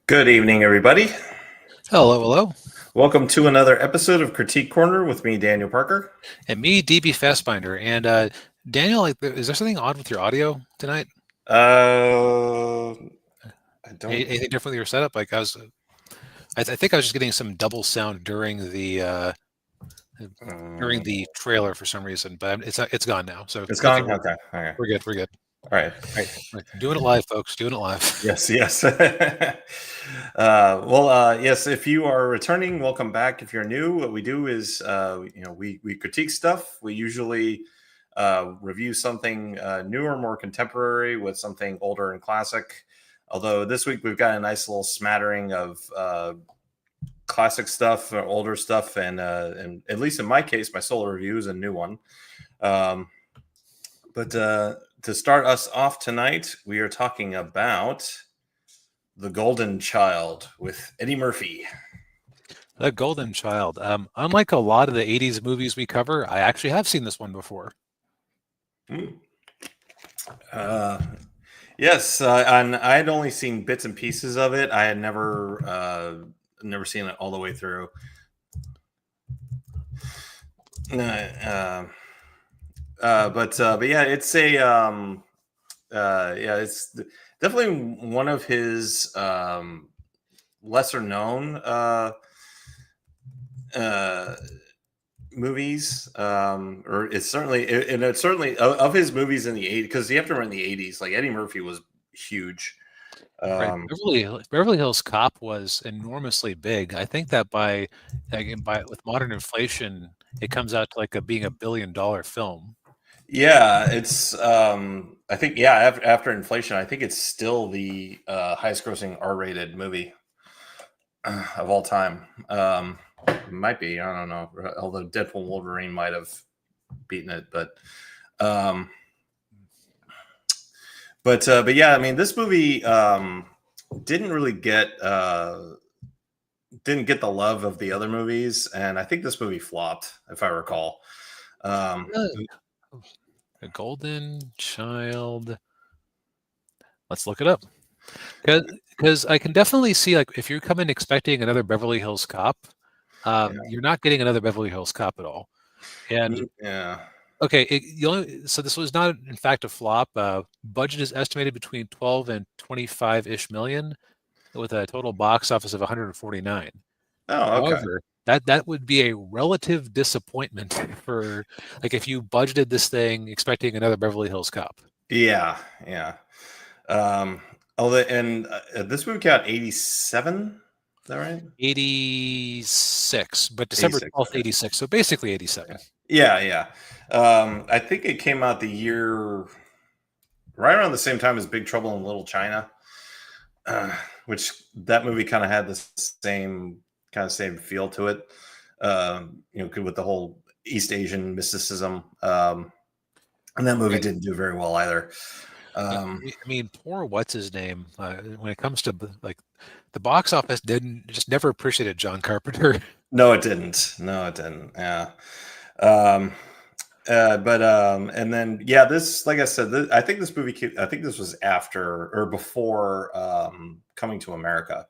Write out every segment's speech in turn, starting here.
Good evening, everybody. Hello, hello. Welcome to another episode of Critique Corner with me, Daniel Parker. And me, DB Fastbinder. And Daniel, is there something odd with your audio tonight? I don't. Anything different with your setup? I think I was just getting some double sound during the trailer for some reason, but it's gone now. So It's okay, gone. Okay. All right. we're good. We're good. All right. All right, doing it live, folks. Doing it live. Yes. Yes. Yes. If you are returning, welcome back. If you're new, what we do is, we critique stuff. We usually review something new or more contemporary with something older and classic. Although this week we've got a nice little smattering of classic stuff, older stuff, and at least in my case, my solo review is a new one. But to start us off tonight, we are talking about The Golden Child with Eddie Murphy. The Golden Child. Unlike a lot of the 80s movies we cover, I actually have seen this one before. Yes, and I had only seen bits and pieces of it. I had never seen it all the way through. But yeah, it's it's definitely one of his lesser known movies, or it's certainly of his movies in the 80s, because you have to remember in the 80s, like Eddie Murphy was huge. Right. Beverly Hills Cop was enormously big. I think that with modern inflation, it comes out to being $1 billion film. Yeah, it's I think after inflation, I think it's still the highest grossing R-rated movie of all time. Might be, I don't know, although Deadpool and Wolverine might have beaten it, but yeah, I mean, this movie didn't really get the love of the other movies, and I think this movie flopped, if I recall. Really? A Golden Child. Let's look it up. Because I can definitely see, like, if you come in expecting another Beverly Hills Cop, you're not getting another Beverly Hills Cop at all. And yeah. okay, so this was not, in fact, a flop. Budget is estimated between 12 and 25-ish million, with a total box office of 149. Oh, okay. However, that would be a relative disappointment for, like, if you budgeted this thing expecting another Beverly Hills Cop. Yeah, yeah. This movie came out 87. Is that right? 86, but December 12th, 86. So basically 87. Yeah, yeah. I think it came out the year right around the same time as Big Trouble in Little China, which that movie kind of had the same feel to it. With the whole East Asian mysticism. And that movie didn't do very well either. I mean, poor what's his name. When it comes to the box office, just never appreciated John Carpenter. No, it didn't. Yeah. And then this, like I said, I think this was after or before Coming to America.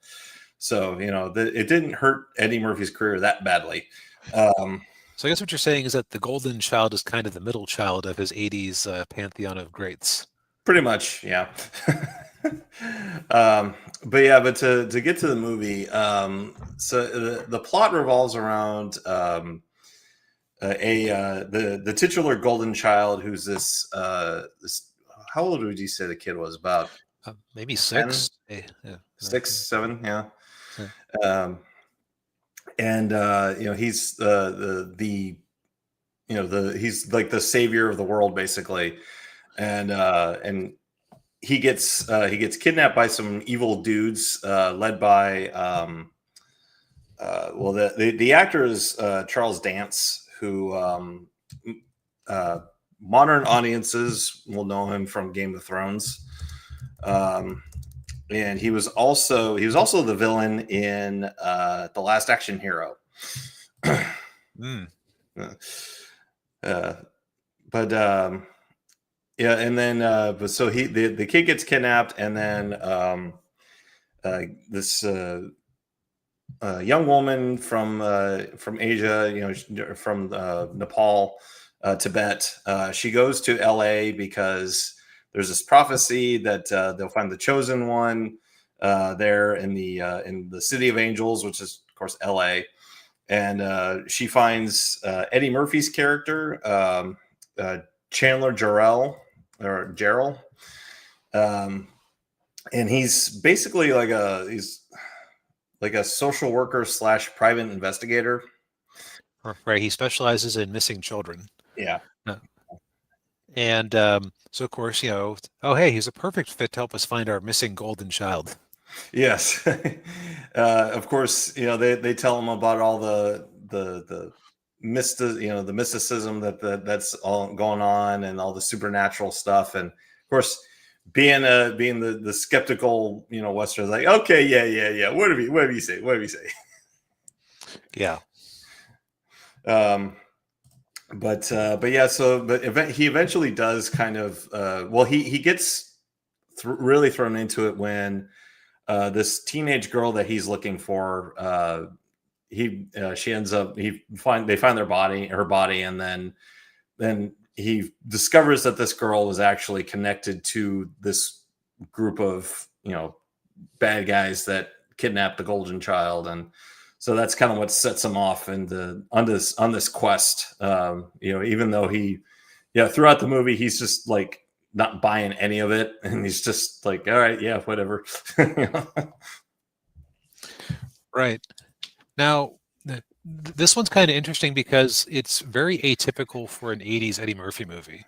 So it didn't hurt Eddie Murphy's career that badly. So I guess what you're saying is that The Golden Child is kind of the middle child of his 80s pantheon of greats. Pretty much, yeah. But to get to the movie, so the plot revolves around the titular golden child, who's this how old would you say the kid was? About maybe 6, 6, 7, yeah. He's he's like the savior of the world, basically. And he gets kidnapped by some evil dudes led by the actor is Charles Dance, who modern audiences will know him from Game of Thrones, and he was also the villain in The Last Action Hero. Yeah, and then so the kid gets kidnapped, and then this young woman from Asia, from Nepal, Tibet. She goes to L.A. because there's this prophecy that they'll find the chosen one there in the city of angels, which is of course L.A. And she finds Eddie Murphy's character, Chandler Jarrell, and he's basically like a social worker / private investigator. Right. He specializes in missing children. Yeah. And so, of course, oh, hey, he's a perfect fit to help us find our missing golden child. Yes. Of course, they tell him about all the the mysticism that's all going on, and all the supernatural stuff. And of course, being the skeptical, Westerns, like, okay, yeah. What do you say? What do you say? Yeah. But yeah, he eventually does kind of he gets really thrown into it when this teenage girl that he's looking for, she ends up, they find her body, and then he discovers that this girl is actually connected to this group of bad guys that kidnapped the golden child. And so that's kind of what sets him off on this quest. Even though throughout the movie he's just like not buying any of it, and he's just like, all right, yeah, whatever. Right. Now, this one's kind of interesting because it's very atypical for an 80s Eddie Murphy movie.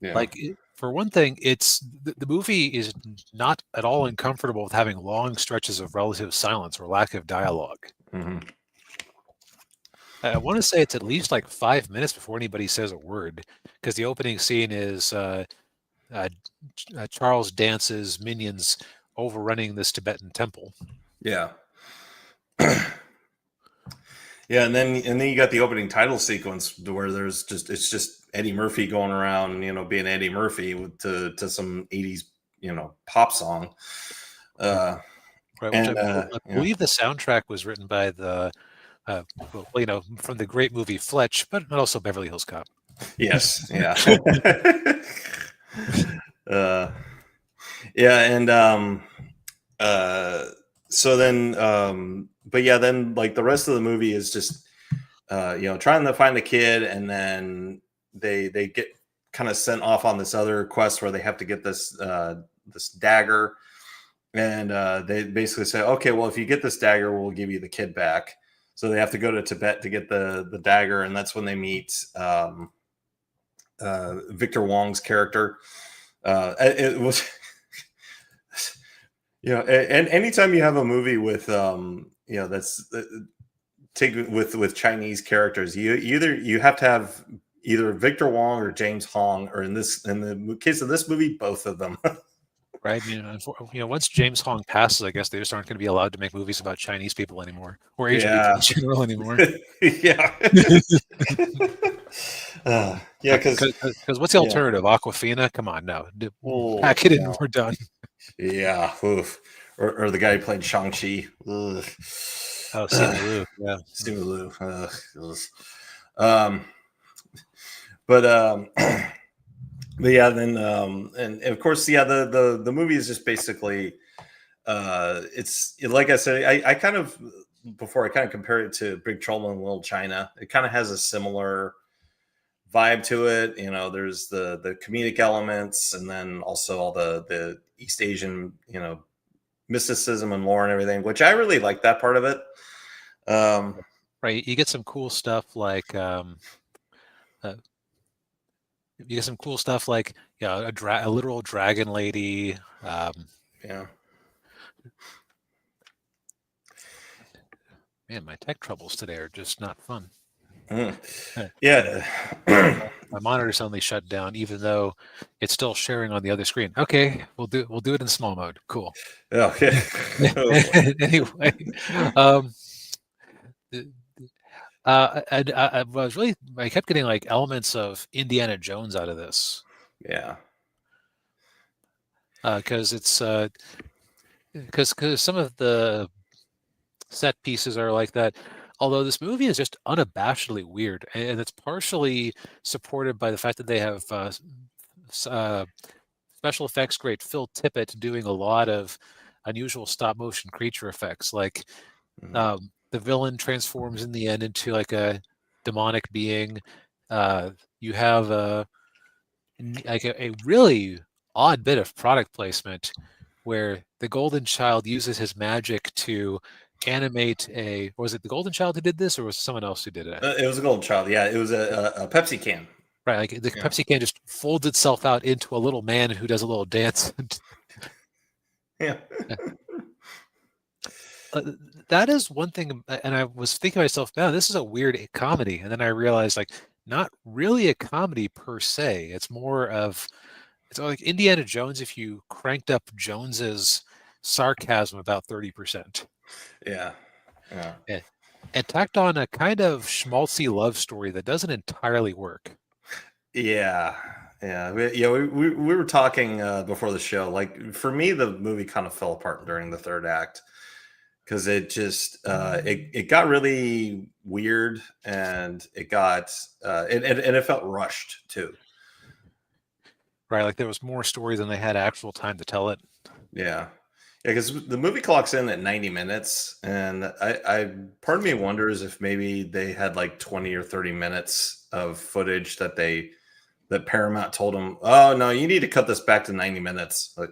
Yeah. Like, for one thing, the movie is not at all uncomfortable with having long stretches of relative silence or lack of dialogue. Mm-hmm. I want to say it's at least like 5 minutes before anybody says a word, because the opening scene is Charles Dance's minions overrunning this Tibetan temple. Yeah. Yeah, and then you got the opening title sequence where it's just Eddie Murphy going around, being Eddie Murphy to some 80s, pop song. Right, which I believe the soundtrack was written by the from the great movie Fletch, but also Beverly Hills Cop. Yes, yeah. Yeah, and so then but yeah, then like the rest of the movie is just trying to find the kid, and then they get kind of sent off on this other quest where they have to get this dagger, and they basically say, okay, well, if you get this dagger, we'll give you the kid back. So they have to go to Tibet to get the dagger, and that's when they meet Victor Wong's character. It was and anytime you have a movie with that's taken with Chinese characters, you have to have either Victor Wong or James Hong, or in the case of this movie, both of them. Right. Once James Hong passes, I guess they just aren't going to be allowed to make movies about Chinese people anymore, or Asian people in general anymore. Yeah. Yeah, because what's the alternative? Aquafina? Come on, no. Pack it in. We're done. Yeah. Oof. Or the guy who played Shang-Chi. Ugh. Oh, Simu Liu. Yeah. Simu Liu. But yeah, then and of course, yeah, the movie is just basically it's like I said, I kind of compare it to Big Trouble in Little China. It kind of has a similar vibe to it. There's the comedic elements, and then also all the East Asian, mysticism and lore and everything, which I really like that part of it. Right. You get some cool stuff like a literal dragon lady. Yeah. Man, my tech troubles today are just not fun. Yeah. My monitor suddenly shut down, even though it's still sharing on the other screen. Okay, we'll do it in small mode. Cool. Okay. Anyway, I kept getting like elements of Indiana Jones out of this. Yeah. Because it's because some of the set pieces are like that. Although this movie is just unabashedly weird, and it's partially supported by the fact that they have special effects great Phil Tippett doing a lot of unusual stop motion creature effects. Like the villain transforms in the end into like a demonic being. You have a really odd bit of product placement where the Golden Child uses his magic to animate a. Was it the Golden Child who did this, or was it someone else who did it? It was a Golden Child. Yeah, it was a Pepsi can. Right, like the Pepsi can just folds itself out into a little man who does a little dance. Yeah. That is one thing, and I was thinking to myself, man, this is a weird comedy, and then I realized, like, not really a comedy per se. It's more of it's like Indiana Jones if you cranked up Jones's sarcasm about 30%. Yeah. Yeah. And tacked on a kind of schmaltzy love story that doesn't entirely work. Yeah. Yeah. We were talking before the show. Like, for me, the movie kind of fell apart during the third act because it just it got really weird, and it got and it felt rushed too. Right, like there was more story than they had actual time to tell it. Yeah. Yeah, because the movie clocks in at 90 minutes, and I part of me wonders if maybe they had like 20 or 30 minutes of footage that Paramount told them, oh no, you need to cut this back to 90 minutes. Like,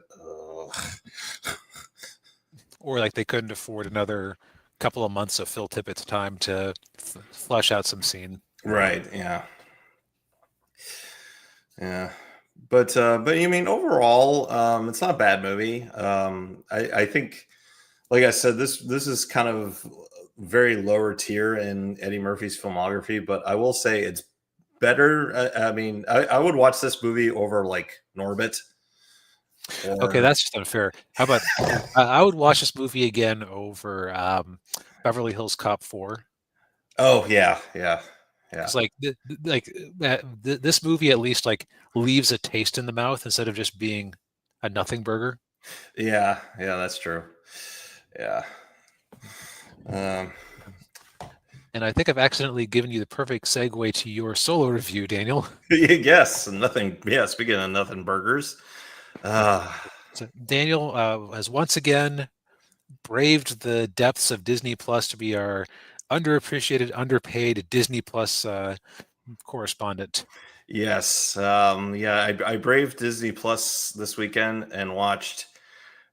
Or like they couldn't afford another couple of months of Phil Tippett's time to flesh out some scene. right, yeah. Yeah. But you mean overall, it's not a bad movie. I think, like I said, this is kind of very lower tier in Eddie Murphy's filmography, but I will say it's better. I mean, I would watch this movie over like Norbit. Okay, that's just unfair. How about I would watch this movie again over Beverly Hills Cop 4. Oh yeah, yeah, yeah, It's like this movie at least like leaves a taste in the mouth instead of just being a nothing burger. yeah, yeah. That's true. Yeah. And I think I've accidentally given you the perfect segue to your solo review, Daniel. Yes, nothing. Yeah, speaking of nothing burgers. So Daniel has once again braved the depths of Disney Plus to be our underappreciated, underpaid Disney Plus correspondent. Yes. Yeah, I braved Disney Plus this weekend and watched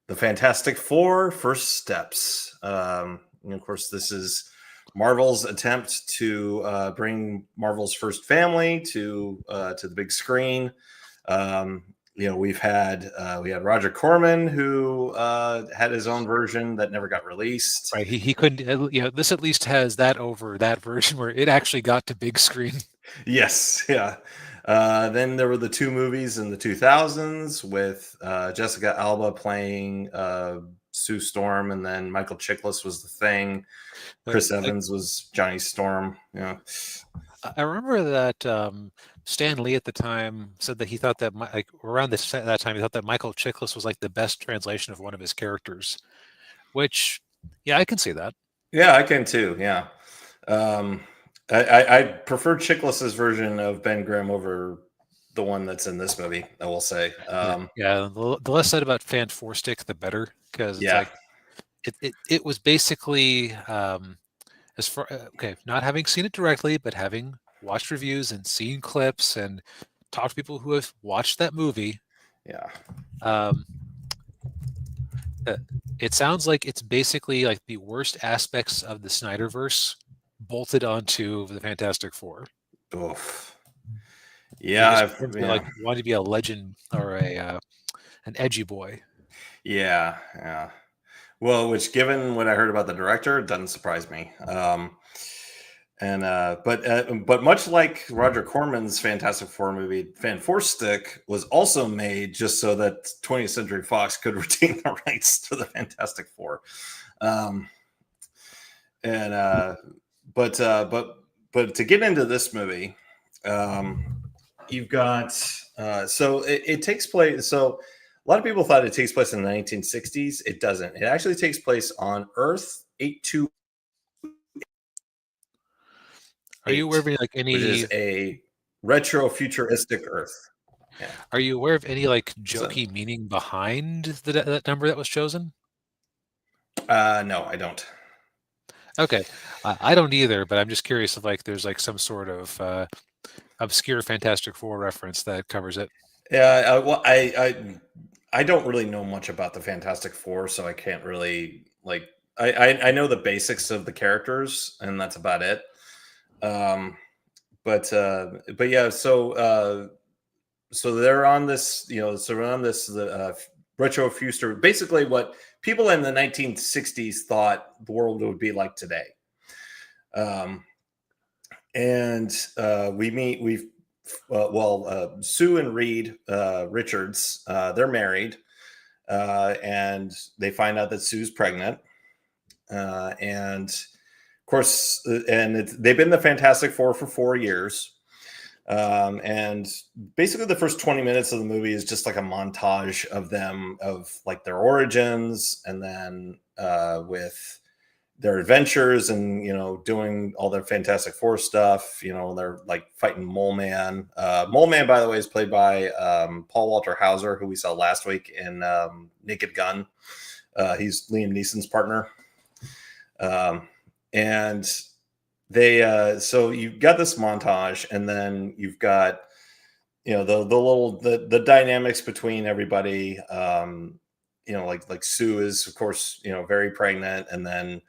The Fantastic Four: First Steps. And of course, this is Marvel's attempt to bring Marvel's first family to the big screen. We had Roger Corman, who had his own version that never got released. Right, he couldn't. This at least has that over that version where it actually got to big screen. Yes, yeah. Then there were the two movies in the 2000s with Jessica Alba playing Sue Storm, and then Michael Chiklis was the Thing. Chris Evans was Johnny Storm. Yeah. I remember that Stan Lee at the time said that he thought that around that time he thought that Michael Chiklis was like the best translation of one of his characters, which, yeah, I can see that. Yeah, I can too. Yeah. I prefer Chiklis's version of Ben Grimm over the one that's in this movie, I will say. Yeah, the less said about Fan Four Stick, the better, because it's like it was basically as far not having seen it directly, but having watched reviews and seen clips and talked to people who have watched that movie. Yeah. It sounds like it's basically like the worst aspects of the Snyderverse bolted onto the Fantastic Four. Oof. Yeah, like wanted to be a legend or an edgy boy. Yeah, yeah. Well, which, given what I heard about the director, doesn't surprise me. But much like Roger Corman's Fantastic Four movie, Fan Four Stick was also made just so that 20th Century Fox could retain the rights to the Fantastic Four. But to get into this movie, you've got so it takes place. So A lot of people thought it takes place in the 1960s. It doesn't. It actually takes place on Earth 828, Are you aware of any, like which is any? a retro futuristic Earth. Yeah. Are you aware of any like So, jokey meaning behind that number that was chosen? no, I don't. Okay, I don't either, but I'm just curious if like there's like some sort of obscure Fantastic Four reference that covers it. Yeah, well, I don't really know much about the Fantastic Four, so I can't really like. I know the basics of the characters, and that's about it. Um, but yeah, so they're on this, so we're on this retro future. Basically, what people in the 1960s thought the world would be like today. Um, and Sue and Reed Richards, they're married, and they find out that Sue's pregnant, and of course, they've been the Fantastic Four for 4 years. And basically, the first 20 minutes of the movie is just like a montage of them, of like their origins, and then with their adventures, and doing all their Fantastic Four stuff. They're like fighting Mole Man. Mole Man, by the way, is played by Paul Walter Hauser, who we saw last week in Naked Gun. He's Liam Neeson's partner. And so you've got this montage, and then you've got the dynamics between everybody. Like Sue is, of course, very pregnant, and then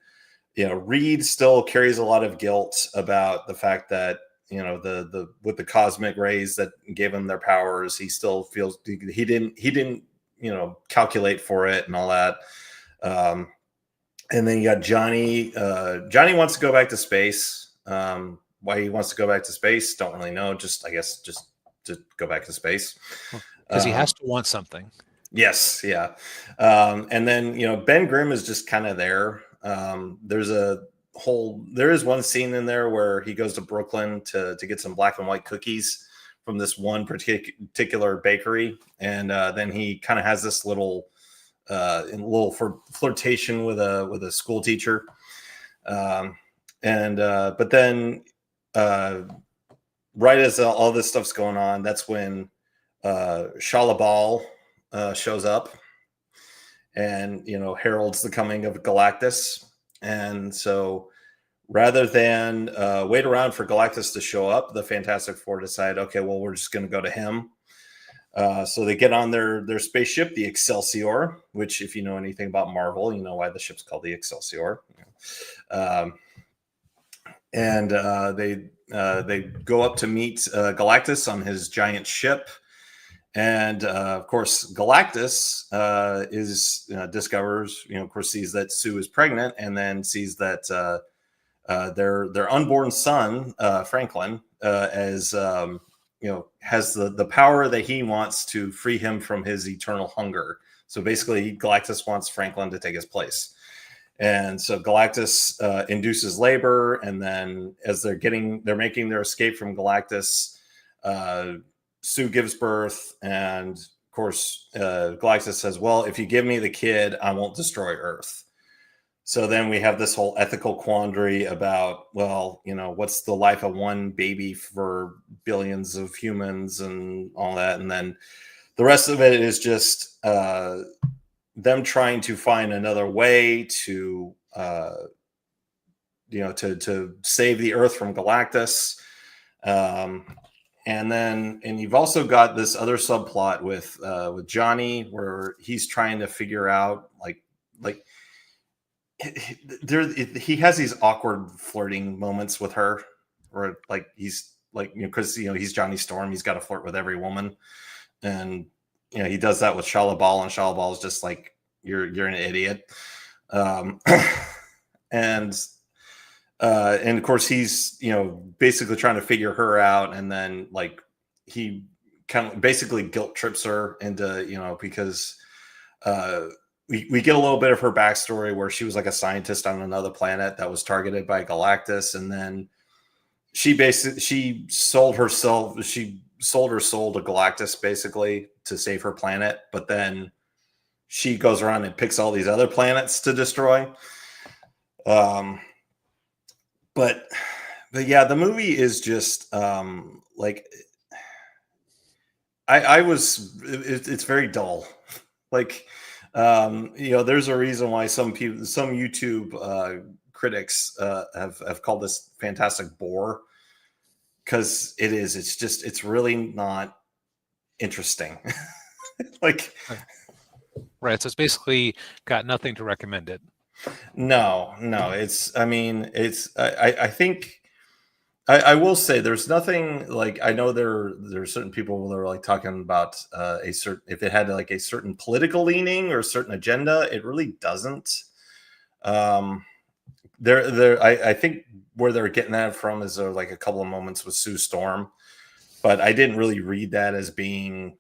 Reed still carries a lot of guilt about the fact that the with the cosmic rays that gave him their powers, he still feels he didn't calculate for it and all that. And then you got Johnny. Johnny wants to go back to space. Why he wants to go back to space, don't really know. I guess just to go back to space. Because he has to want something. Yes, yeah. And then Ben Grimm is just kind of there. There is one scene in there where he goes to Brooklyn to get some black and white cookies from this one particular bakery, and then he kind of has this little flirtation with a school teacher. But then right as all this stuff's going on, that's when Shalabal shows up and heralds the coming of Galactus. And so rather than wait around for Galactus to show up, the Fantastic Four decide, okay, well, we're just going to go to him. So they get on their spaceship, the Excelsior, which, if you know anything about Marvel, you know why the ship's called the Excelsior. And they go up to meet Galactus on his giant ship. And of course, Galactus discovers, of course, sees that Sue is pregnant, and then sees that their unborn son, Franklin, has the power that he wants to free him from his eternal hunger. So basically, Galactus wants Franklin to take his place. And so Galactus induces labor, and then as they're making their escape from Galactus, Sue gives birth, and of course, Galactus says, well, if you give me the kid, I won't destroy Earth. So then we have this whole ethical quandary about, well, what's the life of one baby for billions of humans and all that. And then the rest of it is just them trying to find another way to save the Earth from Galactus. And you've also got this other subplot with Johnny, where he's trying to figure out he has these awkward flirting moments with her, where he's because he's Johnny Storm, he's got to flirt with every woman, and he does that with Shalabal, and Shalabal is just like, you're an idiot. And of course he's basically trying to figure her out, and then he kind of basically guilt trips her into because we get a little bit of her backstory, where she was like a scientist on another planet that was targeted by Galactus, and then she sold herself. She sold her soul to Galactus basically to save her planet, but then she goes around and picks all these other planets to destroy. But yeah, the movie is just like it's very dull. Like there's a reason why some YouTube critics have called this fantastic bore, because it's really not interesting. Like, Right. So it's basically got nothing to recommend it. no, I think I will say there's nothing, like, I know there's certain people that are like talking about a certain, if it had like a certain political leaning or a certain agenda. It really doesn't. I think where they're getting that from is like a couple of moments with Sue Storm, but I didn't really read that as being,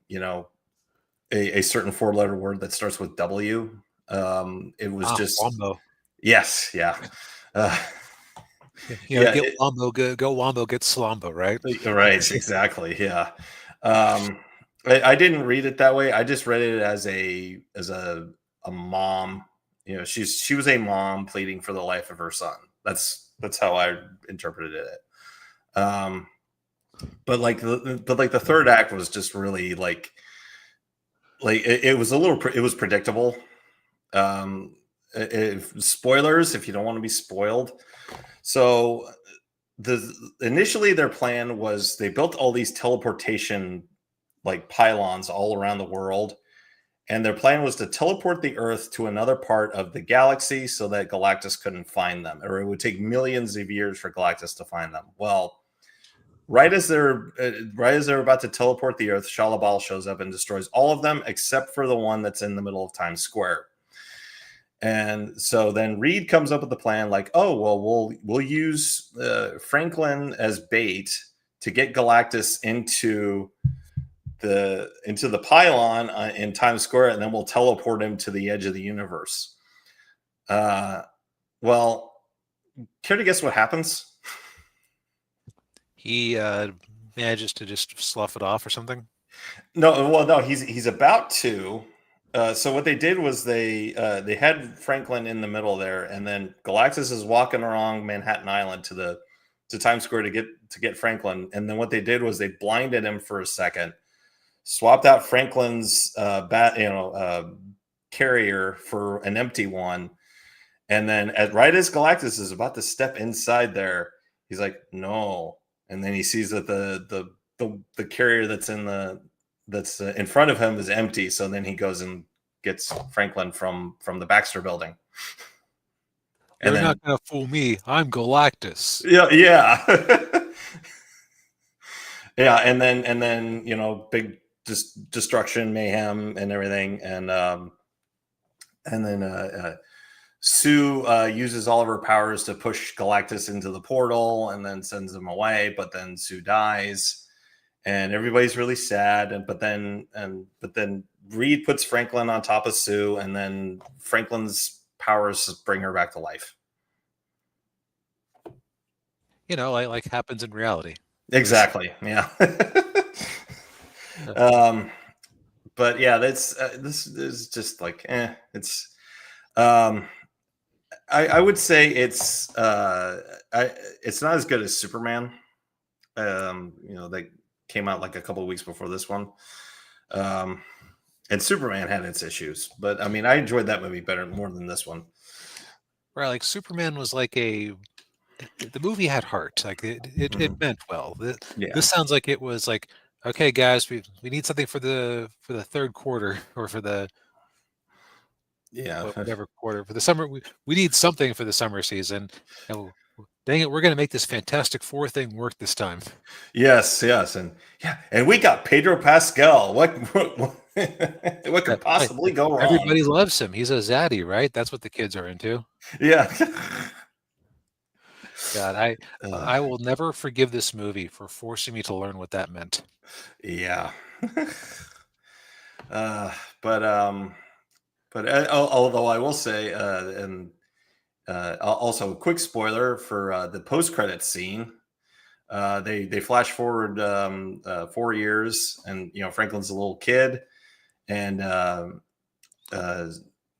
a certain 4-letter word that starts with W. It was just Wombo. yes, yeah. Get Wombo, go Wombo, get Slombo, right? Right, exactly. Yeah. I didn't read it that way. I just read it as a mom. She was a mom pleading for the life of her son. That's how I interpreted it. But the third act was just really like it was it was predictable. Spoilers if you don't want to be spoiled. So initially their plan was they built all these teleportation like pylons all around the world, and their plan was to teleport the Earth to another part of the galaxy so that Galactus couldn't find them, or it would take millions of years for Galactus to find them. Well, right as they're about to teleport the Earth, Shalabal shows up and destroys all of them except for the one that's in the middle of Times Square. And so then Reed comes up with the plan, like, oh, well, we'll use Franklin as bait to get Galactus into the pylon in Times Square, and then we'll teleport him to the edge of the universe. Well, care to guess what happens? He manages to just slough it off or something. No, he's about to. So what they did was they had Franklin in the middle there, and then Galactus is walking along Manhattan Island to Times Square to get Franklin. And then what they did was they blinded him for a second, swapped out Franklin's carrier for an empty one, and then right as Galactus is about to step inside there, he's like, no, and then he sees that the carrier that's in front of him is empty. So then he goes and gets Franklin from the Baxter Building. You're not gonna fool me. I'm Galactus. Yeah. Yeah, and then big destruction, mayhem, and everything, and then Sue uses all of her powers to push Galactus into the portal, and then sends him away. But then Sue dies, and everybody's really sad. But then Reed puts Franklin on top of Sue, and then Franklin's powers bring her back to life. Like happens in reality. Exactly. Yeah. But yeah, this is just like, it's. I would say it's not as good as Superman. That came out like a couple of weeks before this one. And Superman had its issues, but I mean, I enjoyed that movie more than this one. Right, like Superman was like the movie had heart, like it meant well. This sounds like it was like, okay, guys, we need something for the third quarter, or for the whatever quarter, for the summer. We need something for the summer season, and dang it, we're going to make this Fantastic Four thing work this time. Yes, and we got Pedro Pascal. What could possibly go wrong? Everybody loves him. He's a zaddy, right? That's what the kids are into. Yeah. God, I will never forgive this movie for forcing me to learn what that meant. Yeah. But although I will say, also a quick spoiler for the post-credits scene. They flash forward 4 years, and Franklin's a little kid, and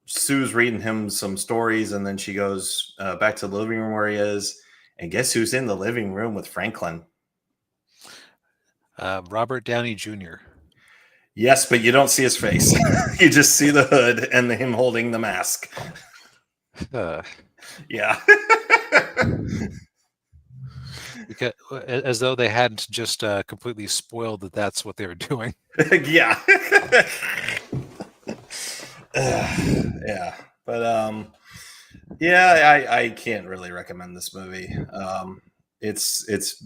Sue's reading him some stories, and then she goes back to the living room where he is, and guess who's in the living room with Franklin? Robert Downey Jr. Yes, but you don't see his face. You just see the hood and him holding the mask. Yeah. Because, as though they hadn't just completely spoiled that that's what they were doing. Yeah. Yeah. But yeah, I can't really recommend this movie. It's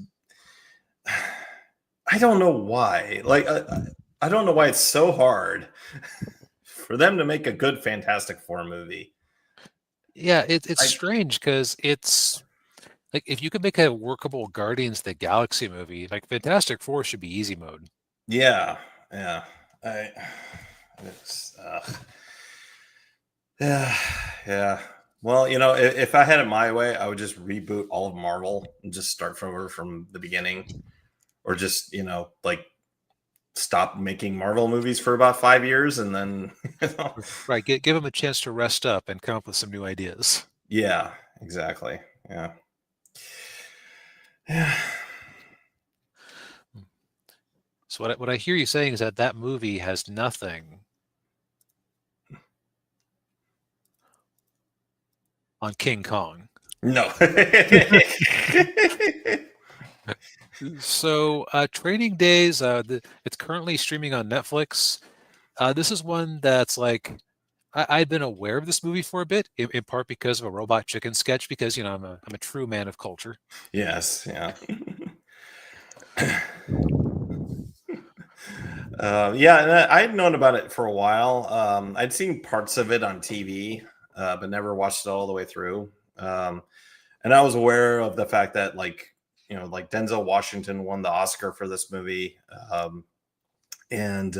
I don't know why. Like I don't know why it's so hard for them to make a good Fantastic Four movie. Yeah, it's strange because it's like if you could make a workable Guardians of the Galaxy movie, like Fantastic Four should be easy mode. Yeah. Yeah. Well, if I had it my way, I would just reboot all of Marvel and just start from the beginning, or just like stop making Marvel movies for about 5 years, and then Right, give them a chance to rest up and come up with some new ideas. Yeah, exactly. Yeah. So what I hear you saying is that movie has nothing on King Kong. No. So Training Days, it's currently streaming on Netflix. This is one that's like I'd been aware of this movie for a bit, in part because of a Robot Chicken sketch, because I'm a true man of culture. Yes, yeah. Yeah, and I'd known about it for a while. I'd seen parts of it on TV, but never watched it all the way through. And I was aware of the fact that, like Denzel Washington won the Oscar for this movie, and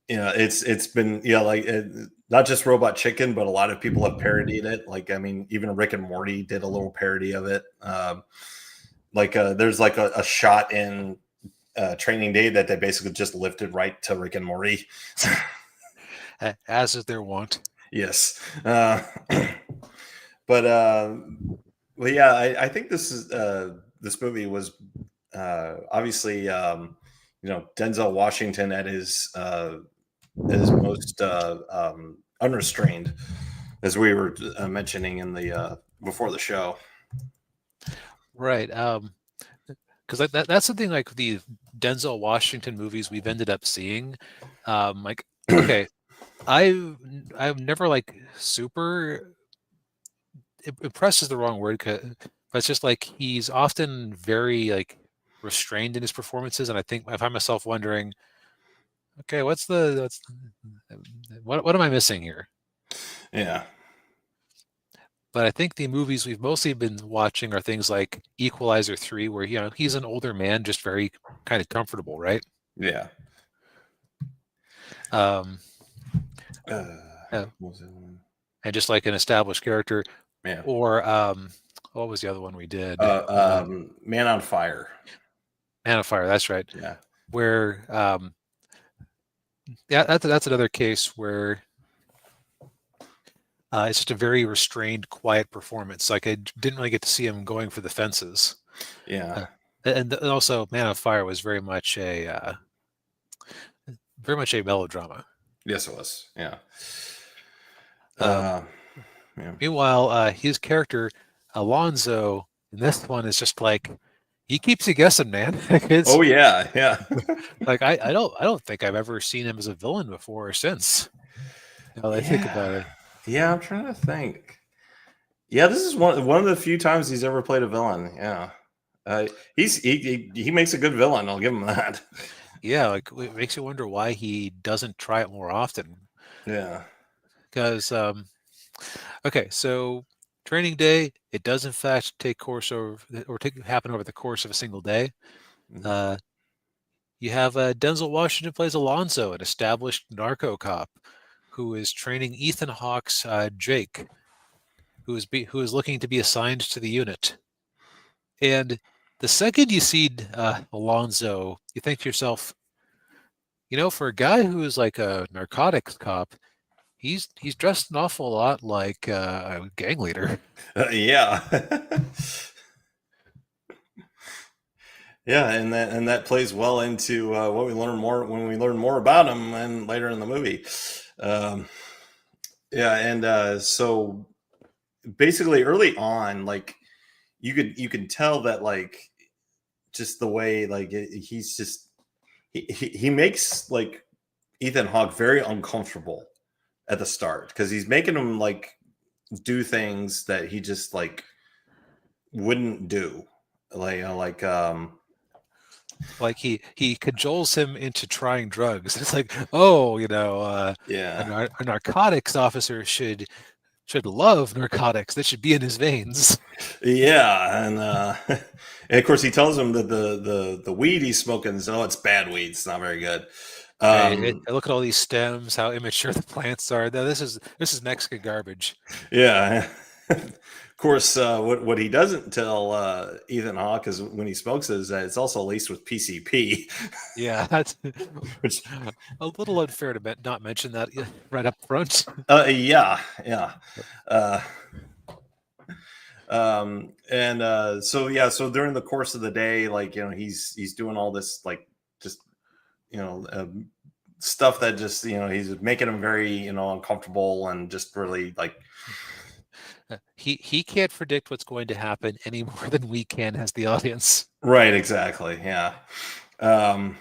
it's been not just Robot Chicken, but a lot of people have parodied it. Like, I mean, even Rick and Morty did a little parody of it. There's like a shot in Training Day that they basically just lifted right to Rick and Morty, as is their wont. Yes, but well, yeah, I think this movie was obviously Denzel Washington at his most unrestrained, as we were mentioning in the before the show. Right. Because that's something like the Denzel Washington movies we've ended up seeing. Like, okay, I've never like super impressed is the wrong word, but it's just like he's often very like restrained in his performances, and I find myself wondering, okay, what am I missing here? Yeah. But I think the movies we've mostly been watching are things like Equalizer 3, where he's an older man, just very kind of comfortable, right? Yeah. And just like an established character. Yeah. Or what was the other one we did? Man on Fire. Man on Fire, that's right. Yeah. Where yeah, that's another case where it's just a very restrained, quiet performance. Like I didn't really get to see him going for the fences. Yeah. And also, Man on Fire was very much a melodrama. Yes, it was. Yeah. Yeah. Meanwhile, his character Alonzo in this one is just like he keeps you guessing, man. Oh yeah. Like I don't think I've ever seen him as a villain before or since. I think about it. Yeah, I'm trying to think. Yeah, this is one of the few times he's ever played a villain. Yeah, he makes a good villain. I'll give him that. Yeah, like it makes you wonder why he doesn't try it more often. Yeah, because okay, so Training Day, it does in fact happen over the course of a single day. You have Denzel Washington plays Alonzo, an established narco cop who is training Ethan Hawke's Jake, who is looking to be assigned to the unit. And the second you see Alonzo, you think to yourself, for a guy who is like a narcotics cop, he's dressed an awful lot like a gang leader. Yeah. Yeah, and that plays well into what we learn more when we learn more about him and later in the movie. Um, yeah, and so basically early on, like you could tell that like just the way like he's just he makes like Ethan Hawke very uncomfortable at the start because he's making him like do things that he just like wouldn't do, Like he cajoles him into trying drugs. It's like, oh, yeah. a narcotics officer should love narcotics. That should be in his veins. Yeah, and of course he tells him that the weed he's smoking is, oh, it's bad weed, it's not very good. Hey, look at all these stems, how immature the plants are. No, this is Mexican garbage. Yeah. Of course, what he doesn't tell Ethan Hawke is when he smokes is that it's also laced with PCP. Yeah, that's Which a little unfair to not mention that right up front. yeah. Uh, so during the course of the day, like he's doing all this like just stuff that just he's making him very uncomfortable and just really like He can't predict what's going to happen any more than we can as the audience. right, exactly, yeah. And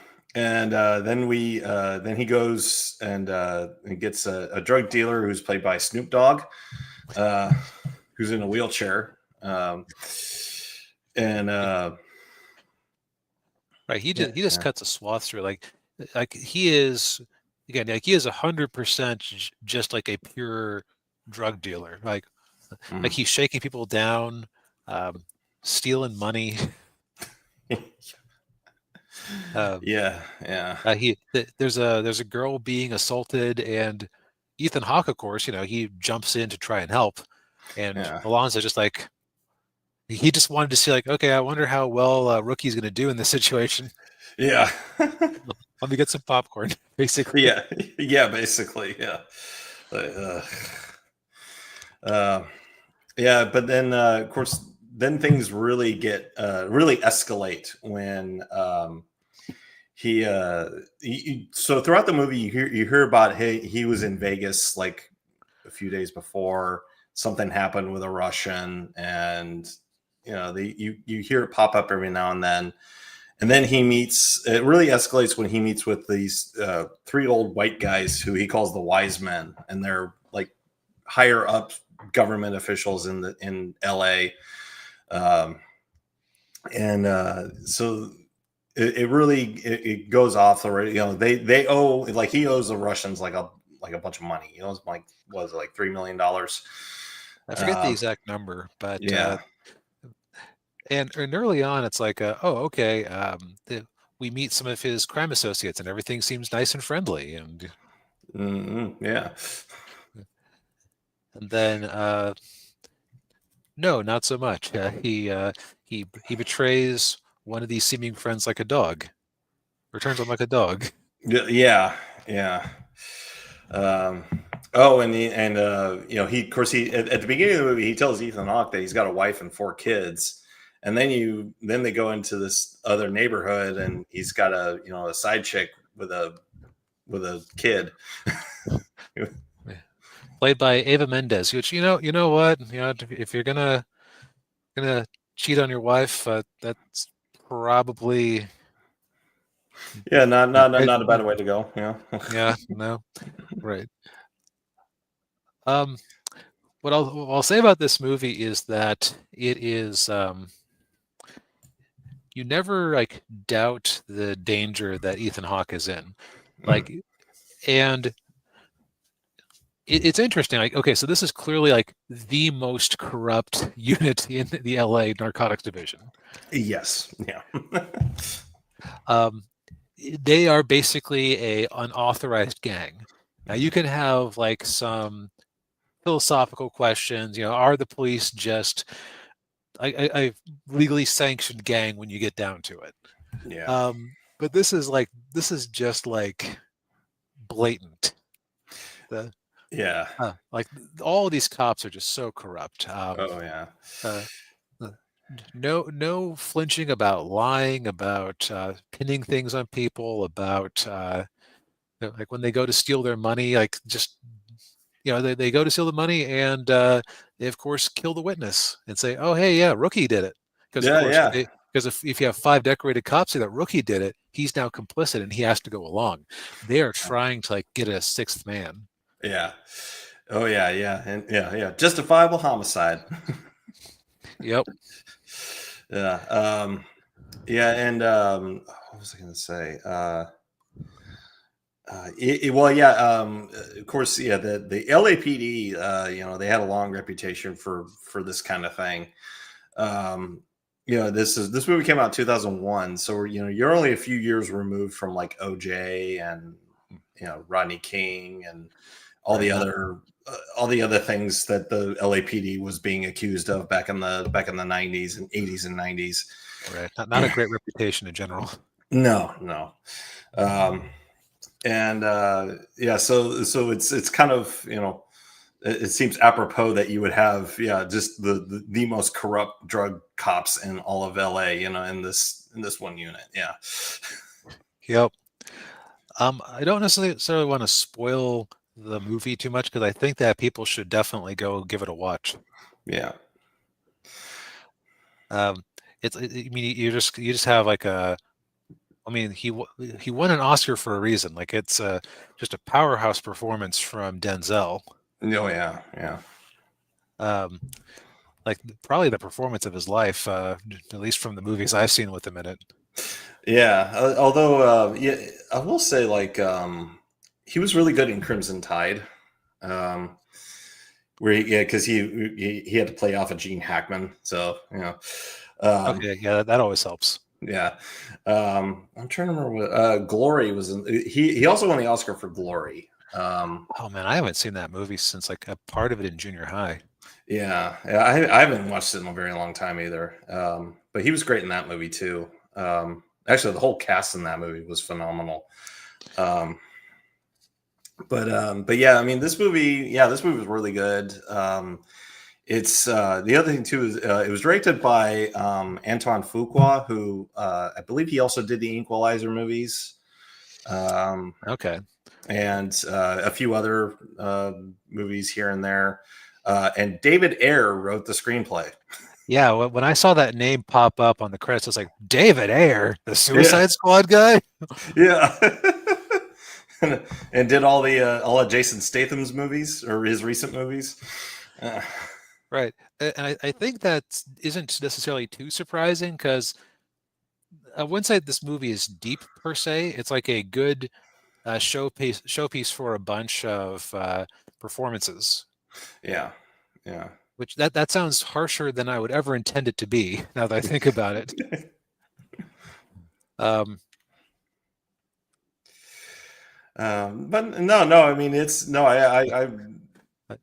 then he goes and he gets a drug dealer who's played by Snoop Dogg, who's in a wheelchair. And Right, he just cuts a swath through, like he is, again, like he is 100% just like a pure drug dealer, like he's shaking people down, stealing money. Yeah. There's a girl being assaulted, and Ethan Hawke, of course, he jumps in to try and help, and Alonzo just like, he just wanted to see, like, okay, I wonder how well Rookie's going to do in this situation. Yeah. Let me get some popcorn, basically. Yeah, basically, yeah. Yeah, but then of course, then things really really escalate when so throughout the movie you hear about, hey, he was in Vegas like a few days before, something happened with a Russian, and you hear it pop up every now and then. And then it really escalates when he meets with these three old white guys who he calls the wise men, and they're like higher up government officials in LA. So it really goes off the radio. They owe, like, he owes the Russians like a bunch of money. He owes like, was it like $3 million? I forget the exact number, but yeah. And early on, it's like, oh, okay, we meet some of his crime associates, and everything seems nice and friendly, and yeah. And then, no, not so much. He betrays one of these seeming friends like a dog, returns him like a dog. Yeah. Oh, and he of course he at the beginning of the movie he tells Ethan Hawke that he's got a wife and 4 kids, and then they go into this other neighborhood and he's got a side chick with a kid. Played by Ava Mendes, which you know what, if you're gonna cheat on your wife, that's probably not a bad way to go. Yeah, no, right. What I'll say about this movie is that it is, you never like doubt the danger that Ethan Hawke is in, like, and it's interesting. Like, okay, so this is clearly like the most corrupt unit in the LA narcotics division. Yes. Yeah. They are basically a unauthorized gang. Now you can have like some philosophical questions. Are the police just I legally sanctioned gang when you get down to it. Yeah. But this is just like blatant. Yeah. Like all of these cops are just so corrupt. Oh yeah. Uh, no flinching about lying, about pinning things on people, about like when they go to steal their money, like just they go to steal the money and they of course kill the witness and say, oh hey, yeah, Rookie did it, because of Yeah. course Yeah. because if you have 5 decorated cops say that Rookie did it, he's now complicit and he has to go along. They are trying to like get a sixth man. Yeah. Oh yeah. Yeah. And yeah. Justifiable homicide. Yep. Yeah. Yeah. And what was I going to say? Well, yeah. Of course, yeah. The LAPD, they had a long reputation for this kind of thing. This movie came out in 2001, so you're only a few years removed from like OJ and Rodney King and all the other things that the LAPD was being accused of back in the 90s and 80s and 90s. Right. Not a great reputation in general. No. So it's kind of it seems apropos that you would have just the most corrupt drug cops in all of LA in this one unit. Yeah. Yep. I don't necessarily want to spoil the movie too much because I think that people should definitely go give it a watch. Yeah. I mean, you just have like he won an Oscar for a reason. Like it's just a powerhouse performance from Denzel. Oh yeah. Like probably the performance of his life, at least from the movies I've seen with him in it. Yeah. Although, I will say he was really good in Crimson Tide, where because he had to play off of Gene Hackman, so Okay, yeah, that always helps. Yeah. I'm trying to remember what Glory was in. He also won the Oscar for Glory. Oh man, I haven't seen that movie since like a part of it in junior high. Yeah, I haven't watched it in a very long time either. But he was great in that movie too. Actually, the whole cast in that movie was phenomenal. But yeah, I mean, this movie was really good. It's the other thing too is it was directed by Antoine Fuqua, who I believe he also did the Equalizer movies. Okay. And a few other movies here and there. And David Ayer wrote the screenplay. Yeah, when I saw that name pop up on the credits, I was like, David Ayer, the Suicide Squad guy? Yeah. And did all of Jason Statham's movies or his recent movies. Right. And I think that isn't necessarily too surprising because I wouldn't say this movie is deep per se. It's like a good showpiece for a bunch of performances. Yeah. Which that sounds harsher than I would ever intend it to be. Now that I think about it. But no. I mean,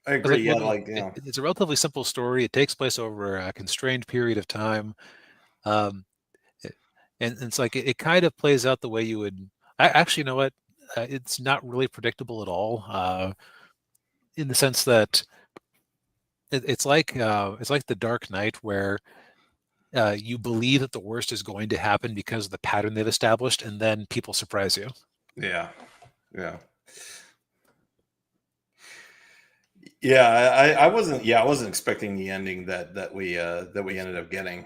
I agree. Yeah, it's a relatively simple story. It takes place over a constrained period of time, and it's like it kind of plays out the way you would. Actually, you know what? It's not really predictable at all. In the sense that it's like The Dark Knight, where you believe that the worst is going to happen because of the pattern they've established, and then people surprise you. Yeah. I wasn't expecting the ending that we ended up getting.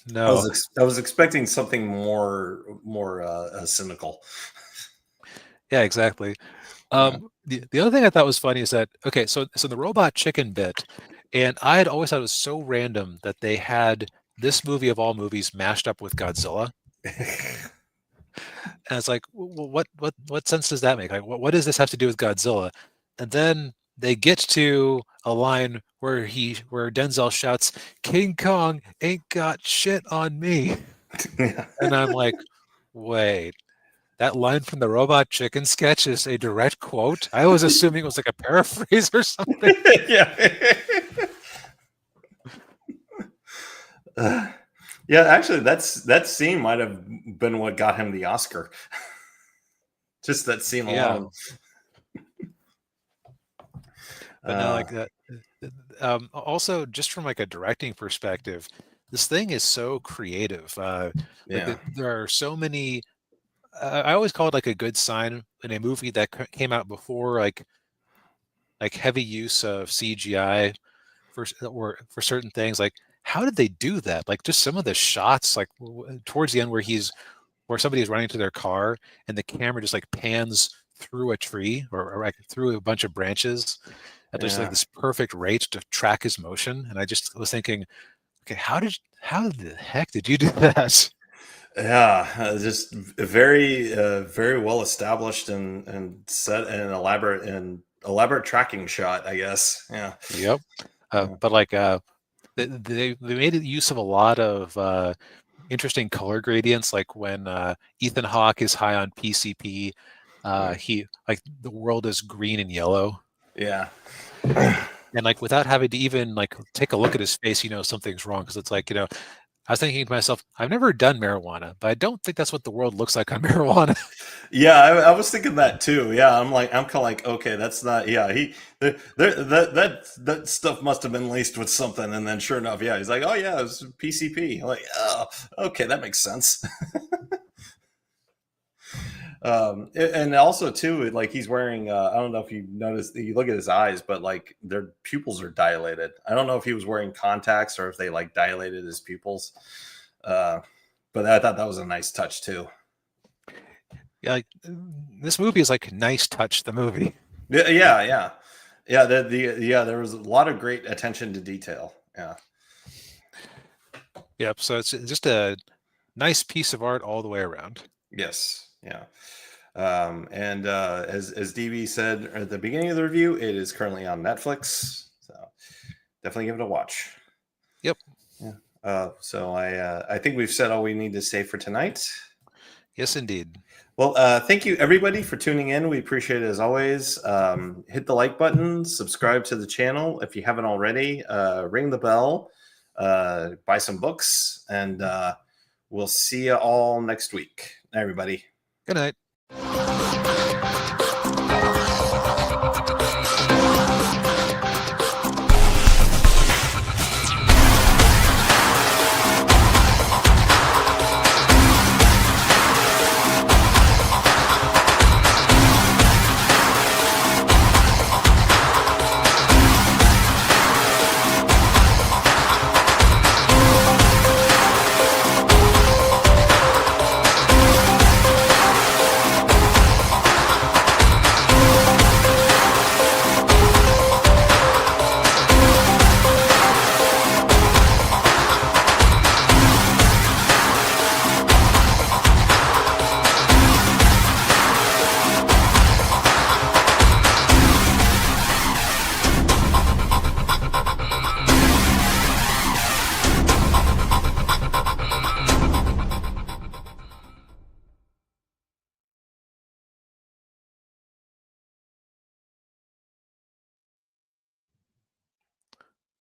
No, I was expecting something more cynical. Yeah, exactly. The other thing I thought was funny is that so the robot chicken bit, and I had always thought it was so random that they had this movie of all movies mashed up with Godzilla. And it's like, well, what sense does that make? Like, what does this have to do with Godzilla? And then they get to a line where Denzel shouts, "King Kong ain't got shit on me," and I'm like, wait. That line from the Robot Chicken sketch is a direct quote. I was assuming it was like a paraphrase or something. Yeah. Yeah, actually, that scene might have been what got him the Oscar. Just that scene Yeah, alone. but no, Uh, like that. Also, just from like a directing perspective, this thing is so creative. yeah, There are so many. I always call it like a good sign in a movie that came out before like heavy use of CGI for certain things. Like, how did they do that? Like, just some of the shots, like towards the end where somebody is running to their car and the camera just like pans through a tree or like through a bunch of branches at just like yeah, this perfect rate to track his motion. And I just was thinking, okay, how the heck did you do that? yeah. Just very, very well established and set and elaborate tracking shot, I guess. Yeah, Yep. yeah, But like they made use of a lot of interesting color gradients, like when Ethan Hawke is high on PCP, he like the world is green and yellow, yeah. and like without having to even like take a look at his face, something's wrong because it's like I was thinking to myself, I've never done marijuana, but I don't think that's what the world looks like on marijuana. Yeah, I was thinking that too. Yeah, I'm kind of like, okay, that's not. Yeah, that stuff must have been laced with something, and then sure enough, yeah, he's like, oh yeah, it's PCP. I'm like, oh, okay, that makes sense. And also too, like he's wearing. I don't know if you noticed. You look at his eyes, but like their pupils are dilated. I don't know if he was wearing contacts or if they like dilated his pupils. Uh, but I thought that was a nice touch too. Yeah, like this movie is like nice touch. The movie. Yeah, yeah, yeah, yeah. Yeah, there was a lot of great attention to detail. Yeah, Yep. So it's just a nice piece of art all the way around. yes, yeah. And as DB said at the beginning of the review, it is currently on Netflix, so definitely give it a watch. Yep. Yeah. So I think we've said all we need to say for tonight. Yes, indeed. Well, thank you everybody for tuning in. We appreciate it as always. Hit the like button, subscribe to the channel if you haven't already. Ring the bell, buy some books, and we'll see you all next week. Everybody. Good night.